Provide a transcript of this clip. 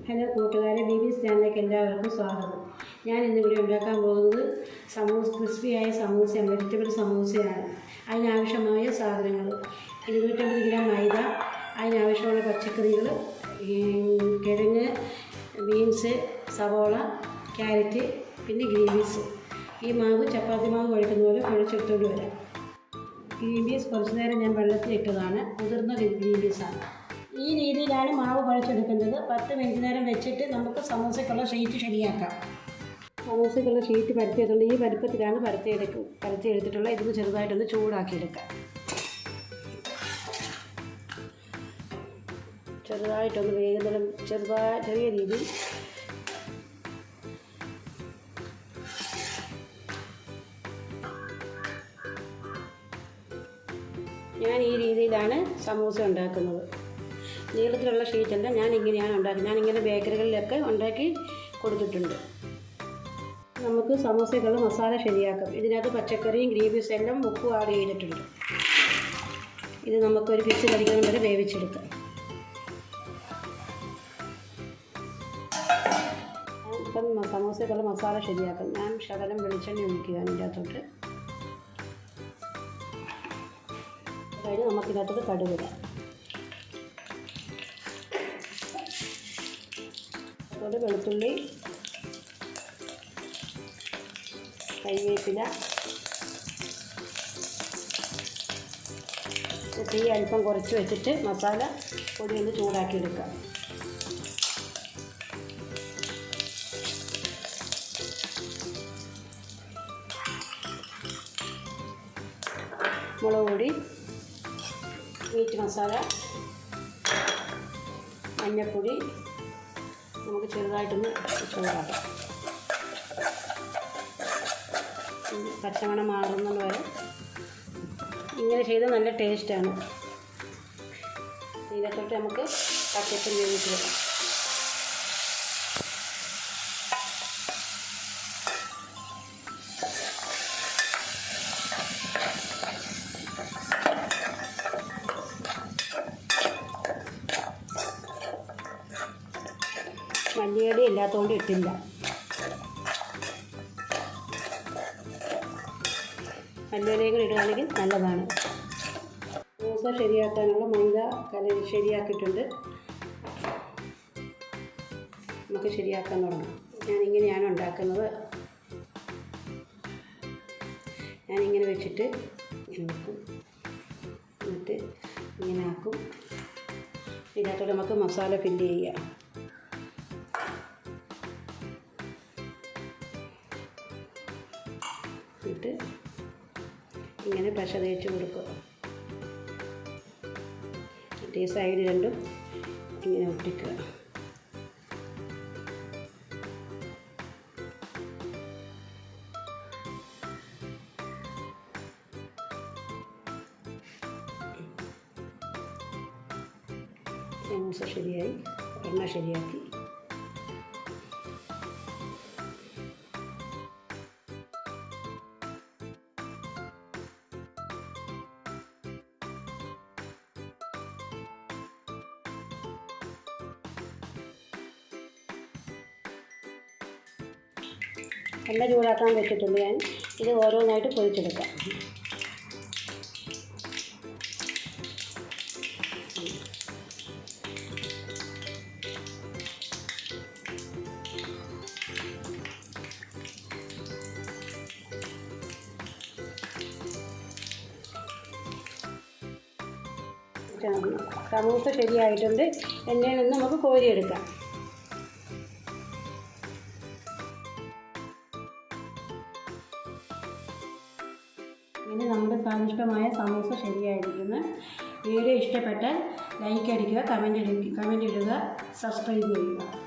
Hello കൂട്ടുകാരെ, ബീബീസ് ചാനലിലേക്ക് എല്ലാവർക്കും സ്വാഗതം. ഞാൻ ഇന്നിവിടെ ഉണ്ടാക്കാൻ പോകുന്നത് ക്രിസ്പിയായ സമൂസയാണ്, വെജിറ്റബിൾ സമൂസയാണ്. അതിനാവശ്യമായ സാധനങ്ങൾ 250 ഗ്രാം മൈദ, അതിനാവശ്യമുള്ള പച്ചക്കറികൾ, കിഴങ്ങ്, ബീൻസ്, സവോള, ക്യാരറ്റ്, പിന്നെ ഗ്രീൻ പീസ്. ഈ മാവ് ചപ്പാത്തി മാവ് കുഴക്കുന്ന പോലെ കുഴച്ചെടുത്തുകൊണ്ട് വരാം. ഗ്രീൻ പീസ് കുറച്ച് നേരം ഞാൻ വെള്ളത്തിലിട്ടതാണ്, കുതിർന്ന ഗ്രീൻ പീസാണ്. ഈ രീതിയിലാണ് മാവ് കുഴച്ചെടുക്കേണ്ടത്. 10 മിനിറ്റ് നേരം വെച്ചിട്ട് നമുക്ക് സമൂസയ്ക്കുള്ള ഷീറ്റ് ശരിയാക്കാം. സമൂസയ്ക്കുള്ള ഷീറ്റ് പരത്തിയിട്ടുണ്ട്. ഈ പരുപ്പത്തിലാണ് പരത്തിയെടുത്തിട്ടുള്ള. ഇതിന് ചെറുതായിട്ടൊന്ന് ചൂടാക്കിയെടുക്കാം. ചെറുതായിട്ടൊന്ന് വേഗം ചെറിയ രീതിയിൽ ഞാൻ ഈ രീതിയിലാണ് സമൂസ ഉണ്ടാക്കുന്നത്. നീളത്തിലുള്ള ഷീറ്റല്ല, ഞാൻ ഇങ്ങനെയാണ് ഉണ്ടാക്കുന്നത്. ഞാനിങ്ങനെ ബേക്കറികളിലൊക്കെ ഉണ്ടാക്കി കൊടുത്തിട്ടുണ്ട്. നമുക്ക് സമൂസയ്ക്കുള്ള മസാല ശരിയാക്കാം. ഇതിനകത്ത് പച്ചക്കറിയും ഗ്രീൻ പീസും എല്ലാം ഉപ്പും ആഡ് ചെയ്തിട്ടുണ്ട്. ഇത് നമുക്കൊരു പിച്ച് കടിക്കാൻ വരെ വേവിച്ചെടുക്കാം. ഇപ്പം സമൂസയ്ക്കുള്ള മസാല ശരിയാക്കാം. ഞാൻ ശകലം വെളിച്ചെണ്ണ ഒഴിക്കുക അതിൻ്റെ അകത്തോട്ട്. കഴിഞ്ഞ് നമുക്കിതിനകത്തോട്ട് കടുകിടാം. അതുകൊണ്ട് വെളുത്തുള്ളി, കരിവേപ്പില, തീ അല്പം കുറച്ച് വെച്ചിട്ട് മസാല പൊടി ഒന്ന് ചൂടാക്കിയെടുക്കാം. മുളക് പൊടി, മീറ്റ് മസാല, മഞ്ഞൾപ്പൊടി നമുക്ക് ചെറുതായിട്ടൊന്ന് ചൂടാക്കാം. പച്ചമണം മാറുന്നത് വരെ ഇങ്ങനെ ചെയ്താൽ നല്ല ടേസ്റ്റാണ്. ഇതിനകത്തോട്ട് നമുക്ക് പച്ചക്കറി വേവിച്ച് വെക്കാം. മല്ലിയില ഇല്ലാത്തതുകൊണ്ട് ഇട്ടില്ല. മല്ലിയിലയും കൂടി ഇടുകയാണെങ്കിൽ നല്ലതാണ്. സമൂസ ശരിയാക്കാനുള്ള മൈദ ശരിയാക്കിയിട്ടുണ്ട്. നമുക്ക് ശരിയാക്കാൻ തുടങ്ങാം. ഞാനിങ്ങനെയാണ് ഉണ്ടാക്കുന്നത്. ഞാനിങ്ങനെ വെച്ചിട്ട് ഇങ്ങനെ വെക്കും, എന്നിട്ട് ഇങ്ങനെ ആക്കും. ഇതിനകത്തോടെ നമുക്ക് മസാല ഫില്ല് ചെയ്യാം. ഇട്ട് ഇങ്ങനെ പശ തേച്ച് കൊടുക്കുക. ഈ സൈഡ് രണ്ടും ഇങ്ങനെ ഒട്ടിക്കുക. സമൂസ ശരിയായി, എണ്ണ ശരിയാക്കി. എണ്ണ ചൂടാക്കാൻ വെച്ചിട്ടുണ്ട്. ഞാൻ ഇത് ഓരോന്നായിട്ട് പൊരിച്ചെടുക്കാം. സമൂസ ശരിയായിട്ടുണ്ട്. എണ്ണയിൽ നിന്ന് നമുക്ക് കോരിയെടുക്കാം. ഇനി നമ്മുടെ സ്വാദിഷ്ടമായ സമൂസ ശരിയായിരിക്കുന്നു. വീഡിയോ ഇഷ്ടപ്പെട്ടാൽ ലൈക്ക് അടിക്കുക, കമൻറ്റ് ഇടുക, സബ്സ്ക്രൈബ് ചെയ്യുക.